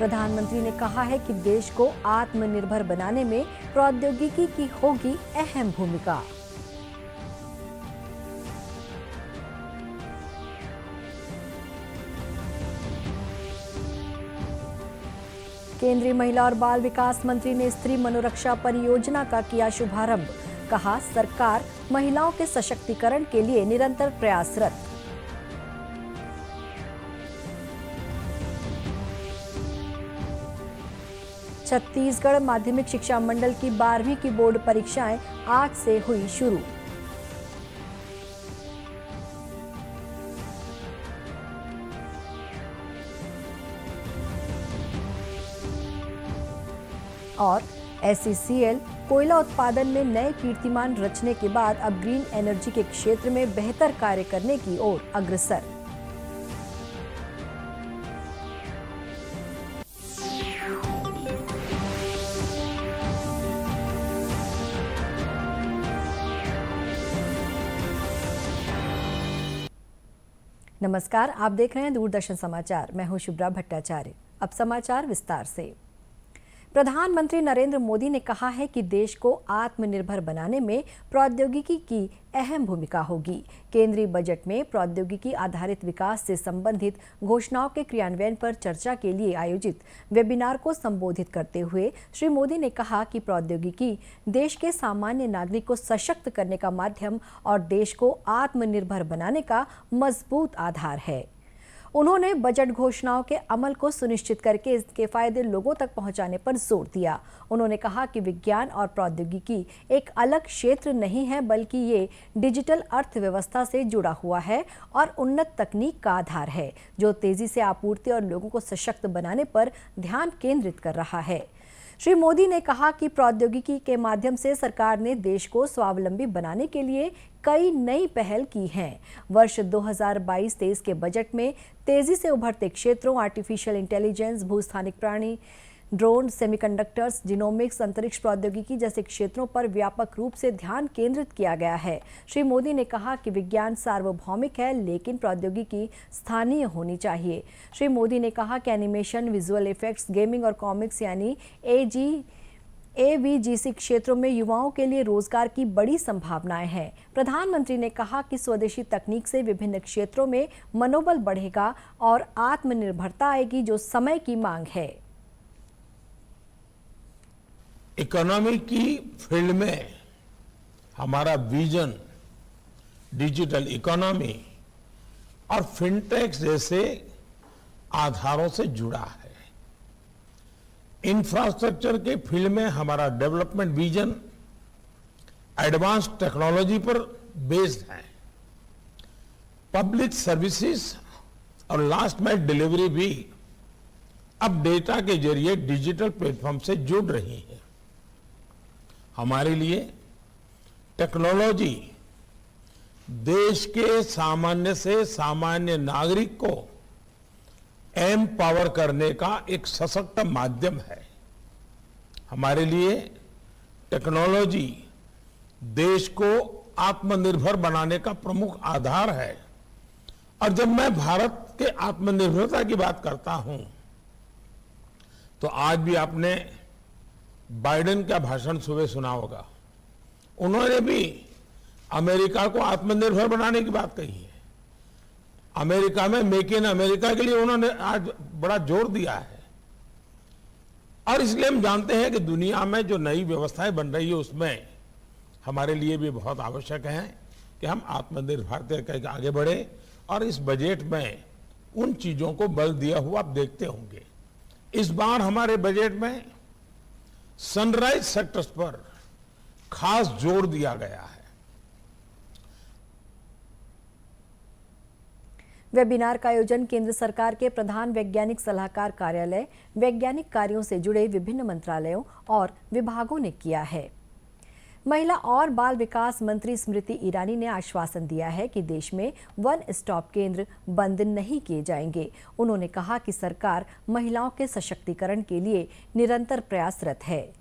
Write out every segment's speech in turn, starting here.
प्रधानमंत्री ने कहा है कि देश को आत्मनिर्भर बनाने में प्रौद्योगिकी की होगी अहम भूमिका। केंद्रीय महिला और बाल विकास मंत्री ने स्त्री मनोरक्षा परियोजना का किया शुभारंभ। कहा, सरकार महिलाओं के सशक्तिकरण के लिए निरंतर प्रयासरत। छत्तीसगढ़ माध्यमिक शिक्षा मंडल की 12वीं की बोर्ड परीक्षाएं आज से हुई शुरू। और SCCL कोयला उत्पादन में नए कीर्तिमान रचने के बाद अब ग्रीन एनर्जी के क्षेत्र में बेहतर कार्य करने की ओर अग्रसर। नमस्कार, आप देख रहे हैं दूरदर्शन समाचार। मैं हूं शुभ्रा भट्टाचार्य। अब समाचार विस्तार से। प्रधानमंत्री नरेंद्र मोदी ने कहा है कि देश को आत्मनिर्भर बनाने में प्रौद्योगिकी की अहम भूमिका होगी। केंद्रीय बजट में प्रौद्योगिकी आधारित विकास से संबंधित घोषणाओं के क्रियान्वयन पर चर्चा के लिए आयोजित वेबिनार को संबोधित करते हुए श्री मोदी ने कहा कि प्रौद्योगिकी देश के सामान्य नागरिक को सशक्त करने का माध्यम और देश को आत्मनिर्भर बनाने का मजबूत आधार है। उन्होंने बजट घोषणाओं के अमल को सुनिश्चित करके इसके फायदे लोगों तक पहुंचाने पर जोर दिया। उन्होंने कहा कि विज्ञान और प्रौद्योगिकी एक अलग क्षेत्र नहीं है, बल्कि ये डिजिटल अर्थव्यवस्था से जुड़ा हुआ है और उन्नत तकनीक का आधार है, जो तेजी से आपूर्ति और लोगों को सशक्त बनाने पर ध्यान केंद्रित कर रहा है। श्री मोदी ने कहा कि प्रौद्योगिकी के माध्यम से सरकार ने देश को स्वावलंबी बनाने के लिए कई नई पहल की हैं। वर्ष 2022-23 के बजट में तेजी से उभरते क्षेत्रों आर्टिफिशियल इंटेलिजेंस, भूस्थानिक प्राणी, ड्रोन, सेमीकंडक्टर्स, जीनोमिक्स, अंतरिक्ष प्रौद्योगिकी जैसे क्षेत्रों पर व्यापक रूप से ध्यान केंद्रित किया गया है। श्री मोदी ने कहा कि विज्ञान सार्वभौमिक है, लेकिन प्रौद्योगिकी स्थानीय होनी चाहिए। श्री मोदी ने कहा कि एनिमेशन, विजुअल इफेक्ट्स, गेमिंग और कॉमिक्स यानी AVGC क्षेत्रों में युवाओं के लिए रोजगार की बड़ी संभावनाएं हैं। प्रधानमंत्री ने कहा कि स्वदेशी तकनीक से विभिन्न क्षेत्रों में मनोबल बढ़ेगा और आत्मनिर्भरता आएगी, जो समय की मांग है। इकोनॉमी की फील्ड में हमारा विजन डिजिटल इकोनॉमी और फिनटेक जैसे आधारों से जुड़ा है। इंफ्रास्ट्रक्चर के फील्ड में हमारा डेवलपमेंट विजन एडवांस टेक्नोलॉजी पर बेस्ड है। पब्लिक सर्विसेज और लास्ट माइल डिलीवरी भी अब डेटा के जरिए डिजिटल प्लेटफॉर्म से जुड़ रही है। हमारे लिए टेक्नोलॉजी देश के सामान्य से सामान्य नागरिक को एम्पावर करने का एक सशक्त माध्यम है। हमारे लिए टेक्नोलॉजी देश को आत्मनिर्भर बनाने का प्रमुख आधार है। और जब मैं भारत के आत्मनिर्भरता की बात करता हूं, तो आज भी आपने बाइडेन का भाषण सुबह सुना होगा। उन्होंने भी अमेरिका को आत्मनिर्भर बनाने की बात कही है। अमेरिका में मेक इन अमेरिका के लिए उन्होंने आज बड़ा जोर दिया है। और इसलिए हम जानते हैं कि दुनिया में जो नई व्यवस्थाएं बन रही है, उसमें हमारे लिए भी बहुत आवश्यक है कि हम आत्मनिर्भरता करके आगे बढ़े। और इस बजट में उन चीजों को बल दिया हुआ आप देखते होंगे। इस बार हमारे बजट में सनराइज सेक्टर्स पर खास जोर दिया गया है। वेबिनार का आयोजन केंद्र सरकार के प्रधान वैज्ञानिक सलाहकार कार्यालय, वैज्ञानिक कार्यों से जुड़े विभिन्न मंत्रालयों और विभागों ने किया है। महिला और बाल विकास मंत्री स्मृति ईरानी ने आश्वासन दिया है कि देश में वन स्टॉप केंद्र बंद नहीं किए जाएंगे। उन्होंने कहा कि सरकार महिलाओं के सशक्तिकरण के लिए निरंतर प्रयासरत है।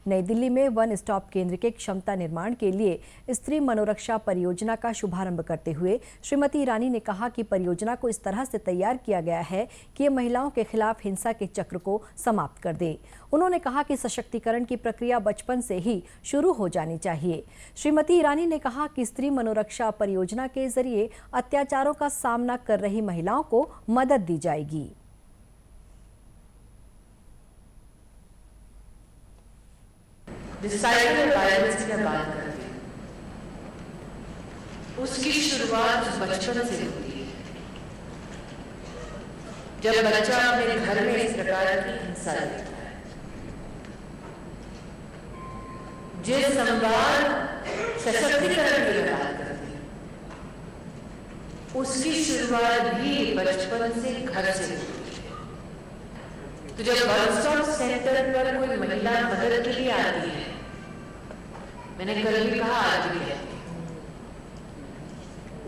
नई दिल्ली में वन स्टॉप केंद्र के क्षमता निर्माण के लिए स्त्री मनोरक्षा परियोजना का शुभारंभ करते हुए श्रीमती ईरानी ने कहा कि परियोजना को इस तरह से तैयार किया गया है कि ये महिलाओं के खिलाफ हिंसा के चक्र को समाप्त कर दे। उन्होंने कहा कि सशक्तिकरण की प्रक्रिया बचपन से ही शुरू हो जानी चाहिए। श्रीमती ईरानी ने कहा कि स्त्री मनोरक्षा परियोजना के जरिए अत्याचारों का सामना कर रही महिलाओं को मदद दी जाएगी। साइबर वायलेंस की बात करते हैं, उसकी शुरुआत बचपन से होती है। जब बच्चा अपने घर में इस प्रकार की हिंसा देखता है, जिस संवाद सशक्तिकरण की बात करते हैं, उसकी शुरुआत भी बचपन से घर से होती है। तो जब वन स्टॉप सेंटर पर कोई महिला मदद के लिए आती है, मैंने कल भी कहा, आज भी कहती हूं,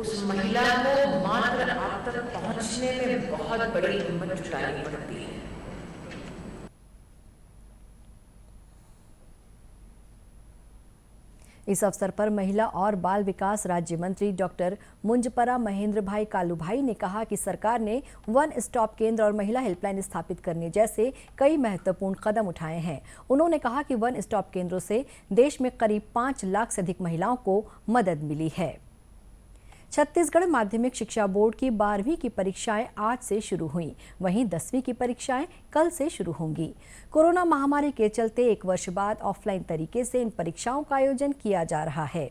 उस महिला को मात्र आप तक पहुंचने में बहुत बड़ी हिम्मत जुटानी पड़ती है। इस अवसर पर महिला और बाल विकास राज्य मंत्री डॉक्टर मुंजपरा महेंद्र भाई कालूभाई ने कहा कि सरकार ने वन स्टॉप केंद्र और महिला हेल्पलाइन स्थापित करने जैसे कई महत्वपूर्ण कदम उठाए हैं। उन्होंने कहा कि वन स्टॉप केंद्रों से देश में करीब 5 लाख से अधिक महिलाओं को मदद मिली है। छत्तीसगढ़ माध्यमिक शिक्षा बोर्ड की 12वीं की परीक्षाएं आज से शुरू हुई, वहीं 10वीं की परीक्षाएं कल से शुरू होंगी। कोरोना महामारी के चलते एक वर्ष बाद ऑफलाइन तरीके से इन परीक्षाओं का आयोजन किया जा रहा है।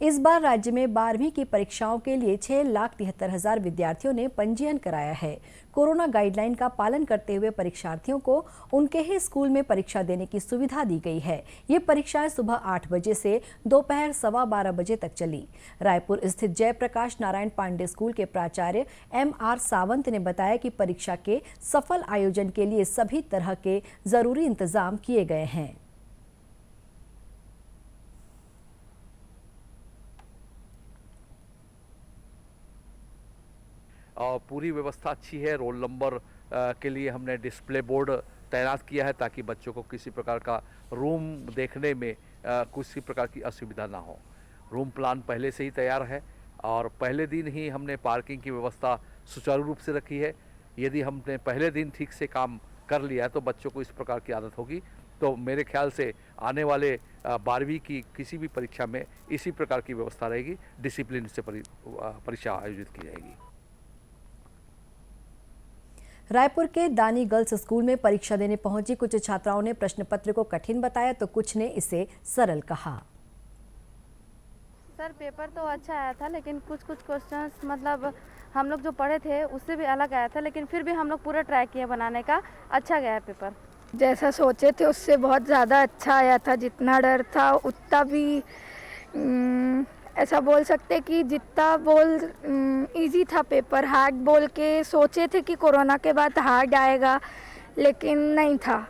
इस बार राज्य में 12वीं की परीक्षाओं के लिए 6,73,000 विद्यार्थियों ने पंजीयन कराया है। कोरोना गाइडलाइन का पालन करते हुए परीक्षार्थियों को उनके ही स्कूल में परीक्षा देने की सुविधा दी गई है। ये परीक्षाएं सुबह 8 बजे से दोपहर 12:15 बजे तक चली। रायपुर स्थित जयप्रकाश नारायण पांडे स्कूल के प्राचार्य MR सावंत ने बताया कि परीक्षा के सफल आयोजन के लिए सभी तरह के जरूरी इंतजाम किए गए हैं। और पूरी व्यवस्था अच्छी है। रोल नंबर के लिए हमने डिस्प्ले बोर्ड तैनात किया है ताकि बच्चों को किसी प्रकार का रूम देखने में किसी प्रकार की असुविधा ना हो। रूम प्लान पहले से ही तैयार है और पहले दिन ही हमने पार्किंग की व्यवस्था सुचारू रूप से रखी है। यदि हमने पहले दिन ठीक से काम कर लिया है तो बच्चों को इस प्रकार की आदत होगी, तो मेरे ख्याल से आने वाले 12वीं की किसी भी परीक्षा में इसी प्रकार की व्यवस्था रहेगी। डिसिप्लिन से परीक्षा आयोजित की जाएगी। रायपुर के दानी गर्ल्स स्कूल में परीक्षा देने पहुंची कुछ छात्राओं ने प्रश्न पत्र को कठिन बताया तो कुछ ने इसे सरल कहा। सर पेपर तो अच्छा आया था, लेकिन कुछ क्वेश्चंस मतलब हम लोग जो पढ़े थे उससे भी अलग आया था, लेकिन फिर भी हम लोग पूरा ट्राई किए बनाने का। अच्छा गया पेपर। जैसा सोचे थे उससे बहुत ज़्यादा अच्छा आया था। जितना डर था उतना भी ऐसा बोल सकते कि जितना इजी था पेपर। हार्ड बोल के सोचे थे कि कोरोना के बाद हार्ड आएगा, लेकिन नहीं था,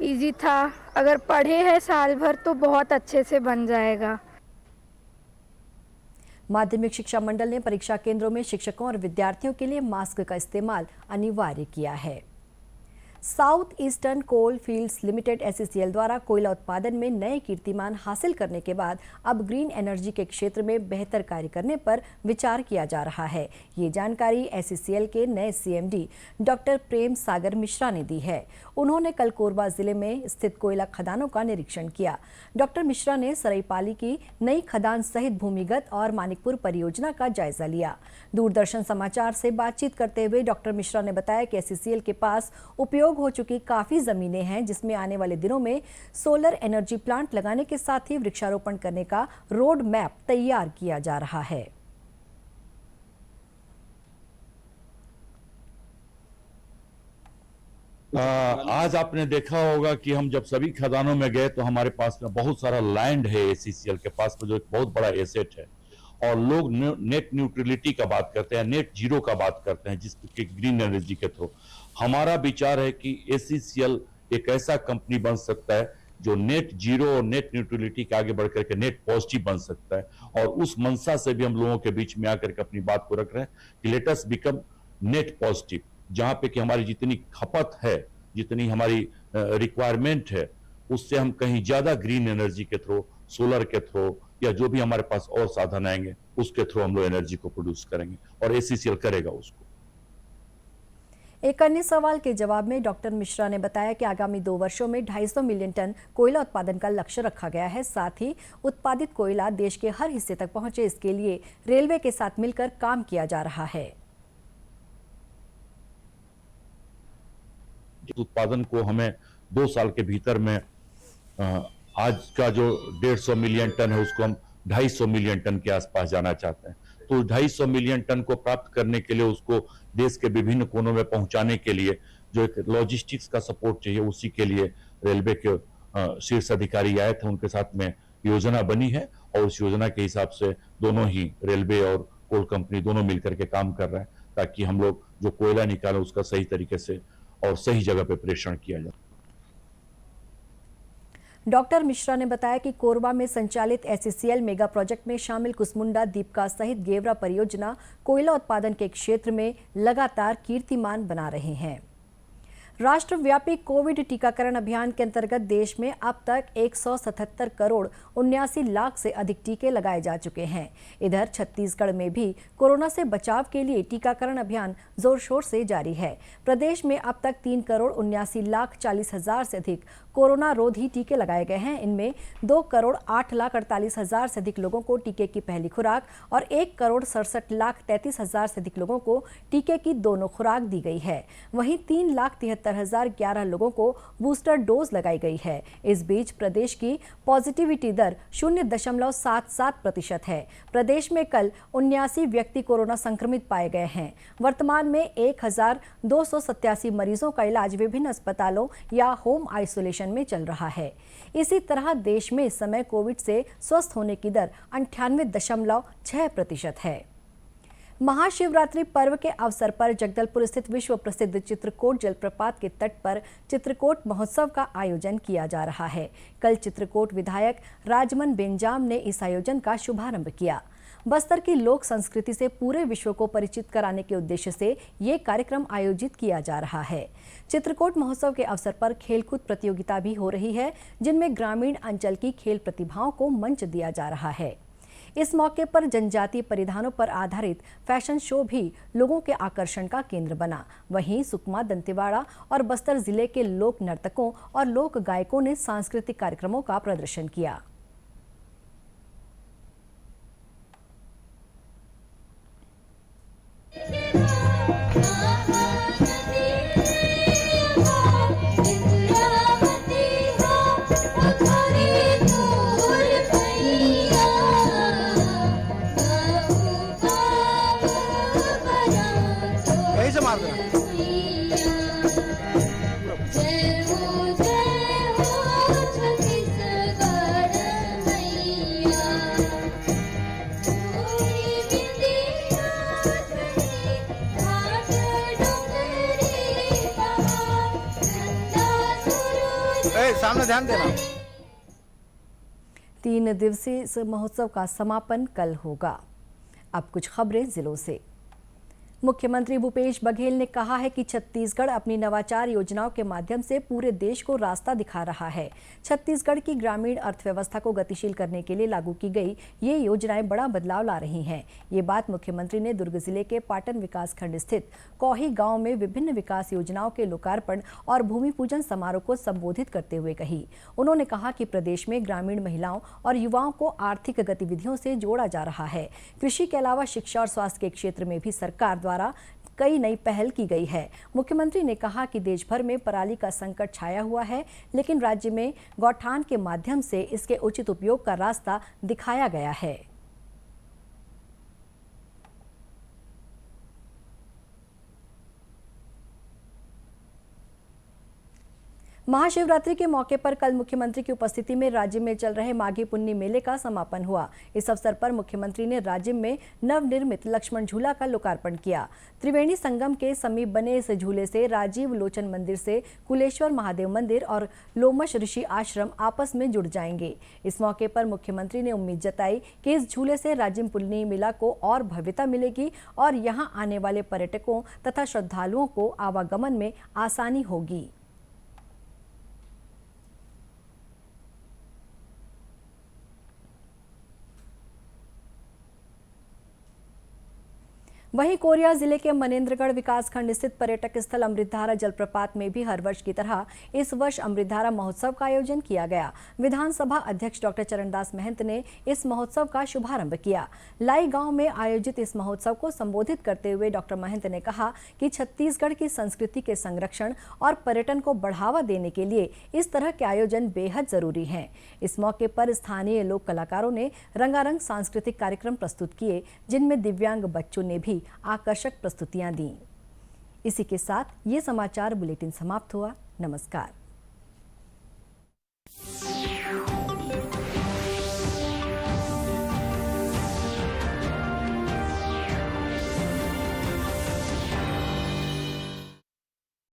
इजी था। अगर पढ़े हैं साल भर तो बहुत अच्छे से बन जाएगा। माध्यमिक शिक्षा मंडल ने परीक्षा केंद्रों में शिक्षकों और विद्यार्थियों के लिए मास्क का इस्तेमाल अनिवार्य किया है। साउथ ईस्टर्न कोल फील्ड्स लिमिटेड SECL द्वारा कोयला उत्पादन में नए कीर्तिमान हासिल करने के बाद अब ग्रीन एनर्जी के क्षेत्र में बेहतर कार्य करने पर विचार किया जा रहा है। ये जानकारी SECL के नए CMD डॉक्टर प्रेम सागर मिश्रा ने दी है। उन्होंने कल कोरबा जिले में स्थित कोयला खदानों का निरीक्षण किया। डॉक्टर मिश्रा ने सरायपाली की नई खदान सहित भूमिगत और मानिकपुर परियोजना का जायजा लिया। दूरदर्शन समाचार से बातचीत करते हुए डॉक्टर मिश्रा ने बताया कि SECL के पास उपयोग हो चुकी काफी जमीनें हैं, जिसमें आने वाले दिनों में सोलर एनर्जी प्लांट लगाने के साथ ही वृक्षारोपण करने का रोड मैप तैयार किया जा रहा है। आज आपने देखा होगा कि हम जब सभी खदानों में गए तो हमारे पास में बहुत सारा लैंड है SECL के पास में, जो एक बहुत बड़ा एसेट है। और लोग नेट न्यूट्रलिटी का बात करते हैं, नेट जीरो का बात करते हैं, जिसके ग्रीन एनर्जी के थ्रू। हमारा विचार है कि SECL एक ऐसा कंपनी बन सकता है जो नेट जीरो और नेट न्यूट्रलिटी के आगे बढ़कर के नेट पॉजिटिव बन सकता है। और उस मंशा से भी हम लोगों के बीच में आकर के अपनी बात को रख रहे हैं कि let us become net positive, जहां पे कि हमारी जितनी खपत है, जितनी हमारी रिक्वायरमेंट है, उससे हम कहीं ज्यादा ग्रीन एनर्जी के थ्रू, सोलर के थ्रू या जो भी हमारे पास और साधन आएंगे उसके थ्रू हम लोग एनर्जी को प्रोड्यूस करेंगे और एसीसीएल करेगा उसको। एक अन्य सवाल के जवाब में डॉक्टर मिश्रा ने बताया कि आगामी 2 वर्षों में 250 मिलियन टन कोयला उत्पादन का लक्ष्य रखा गया है। साथ ही उत्पादित कोयला देश के हर हिस्से तक पहुंचे, इसके लिए रेलवे के साथ मिलकर काम किया जा रहा है। उत्पादन को हमें 2 साल के भीतर में आज का जो 150 मिलियन टन है उसको हम 250 मिलियन टन के आसपास जाना चाहते हैं। तो 250 मिलियन टन को प्राप्त करने के लिए उसको देश के विभिन्न कोनों में पहुंचाने के लिए जो एक लॉजिस्टिक्स का सपोर्ट चाहिए, उसी के लिए रेलवे के शीर्ष अधिकारी आए थे, उनके साथ में योजना बनी है और उस योजना के हिसाब से दोनों ही रेलवे और कोल कंपनी दोनों मिलकर के काम कर रहे हैं ताकि हम लोग जो कोयला निकालें उसका सही तरीके से और सही जगह पे प्रेषण किया जाए। डॉक्टर मिश्रा ने बताया कि कोरबा में संचालित एससीसीएल मेगा प्रोजेक्ट में शामिल कुसमुंडा दीपका सहित गेवरा परियोजना कोयला उत्पादन के क्षेत्र में लगातार कीर्तिमान बना रहे हैं। राष्ट्रव्यापी कोविड टीकाकरण अभियान के अंतर्गत देश में अब तक 177 करोड़ 79 लाख से अधिक टीके लगाए जा चुके हैं। इधर छत्तीसगढ़ में भी कोरोना से बचाव के लिए टीकाकरण अभियान जोर शोर से जारी है। प्रदेश में अब तक 3 करोड़ 79 लाख 40 हजार से अधिक कोरोना रोधी टीके लगाए गए हैं। इनमें 2 करोड़ 8 लाख 48 हजार से अधिक लोगों को टीके की पहली खुराक और 1 करोड़ 67 लाख 33 हजार से अधिक लोगों को टीके की दोनों खुराक दी गई है। वहीं 3 लाख 73,011 लोगों को बूस्टर डोज लगाई गई है। इस बीच प्रदेश की पॉजिटिविटी दर 0.77% है। प्रदेश में कल 79 व्यक्ति कोरोना संक्रमित पाए गए हैं। वर्तमान में 1,287 मरीजों का इलाज विभिन्न अस्पतालों या होम आइसोलेशन में चल रहा है। इसी तरह देश में इस समय कोविड से स्वस्थ होने की दर 98.6% है। महाशिवरात्रि पर्व के अवसर पर जगदलपुर स्थित विश्व प्रसिद्ध चित्रकोट जलप्रपात के तट पर चित्रकोट महोत्सव का आयोजन किया जा रहा है। कल चित्रकोट विधायक राजमन बेंजाम ने इस आयोजन का शुभारंभ किया। बस्तर की लोक संस्कृति से पूरे विश्व को परिचित कराने के उद्देश्य से ये कार्यक्रम आयोजित किया जा रहा है। चित्रकोट महोत्सव के अवसर पर खेलकूद प्रतियोगिता भी हो रही है, जिनमें ग्रामीण अंचल की खेल प्रतिभाओं को मंच दिया जा रहा है। इस मौके पर जनजातीय परिधानों पर आधारित फैशन शो भी लोगों के आकर्षण का केंद्र बना। वहीं सुकमा, दंतेवाड़ा और बस्तर जिले के लोक नर्तकों और लोक गायकों ने सांस्कृतिक कार्यक्रमों का प्रदर्शन किया। सामने ध्यान देना। 3 दिवसीय इस महोत्सव का समापन कल होगा। अब कुछ खबरें जिलों से। मुख्यमंत्री भूपेश बघेल ने कहा है कि छत्तीसगढ़ अपनी नवाचार योजनाओं के माध्यम से पूरे देश को रास्ता दिखा रहा है। छत्तीसगढ़ की ग्रामीण अर्थव्यवस्था को गतिशील करने के लिए लागू की गई ये योजनाएं बड़ा बदलाव ला रही हैं। ये बात मुख्यमंत्री ने दुर्ग जिले के पाटन विकासखंड स्थित कौही गांव में विभिन्न विकास योजनाओं के लोकार्पण और भूमि पूजन समारोह को संबोधित करते हुए कही। उन्होंने कहा कि प्रदेश में ग्रामीण महिलाओं और युवाओं को आर्थिक गतिविधियों से जोड़ा जा रहा है। कृषि के अलावा शिक्षा और स्वास्थ्य के क्षेत्र में भी सरकार द्वारा कई नई पहल की गई है। मुख्यमंत्री ने कहा कि देश भर में पराली का संकट छाया हुआ है, लेकिन राज्य में गौठान के माध्यम से इसके उचित उपयोग का रास्ता दिखाया गया है। महाशिवरात्रि के मौके पर कल मुख्यमंत्री की उपस्थिति में राज्य में चल रहे माघी पुन्नी मेले का समापन हुआ। इस अवसर पर मुख्यमंत्री ने राज्य में नवनिर्मित लक्ष्मण झूला का लोकार्पण किया। त्रिवेणी संगम के समीप बने इस झूले से राजीव लोचन मंदिर से कुलेश्वर महादेव मंदिर और लोमश ऋषि आश्रम आपस में जुड़ जाएंगे। इस मौके पर मुख्यमंत्री ने उम्मीद जताई कि इस झूले से राजिम पुन्नी मेला को और भव्यता मिलेगी और यहां आने वाले पर्यटकों तथा श्रद्धालुओं को आवागमन में आसानी होगी। वहीं कोरिया जिले के मनेंद्रगढ़ विकासखंड स्थित पर्यटक स्थल अमृतधारा जलप्रपात में भी हर वर्ष की तरह इस वर्ष अमृतधारा महोत्सव का आयोजन किया गया। विधानसभा अध्यक्ष डॉक्टर चरणदास महंत ने इस महोत्सव का शुभारंभ किया। लाई गांव में आयोजित इस महोत्सव को संबोधित करते हुए डॉक्टर महंत ने कहा कि छत्तीसगढ़ की संस्कृति के संरक्षण और पर्यटन को बढ़ावा देने के लिए इस तरह के आयोजन बेहद जरूरी हैं। इस मौके पर स्थानीय लोक कलाकारों ने रंगारंग सांस्कृतिक कार्यक्रम प्रस्तुत किए, जिनमें दिव्यांग बच्चों ने भी आकर्षक प्रस्तुतियां दी। इसी के साथ ये समाचार बुलेटिन समाप्त हुआ। नमस्कार।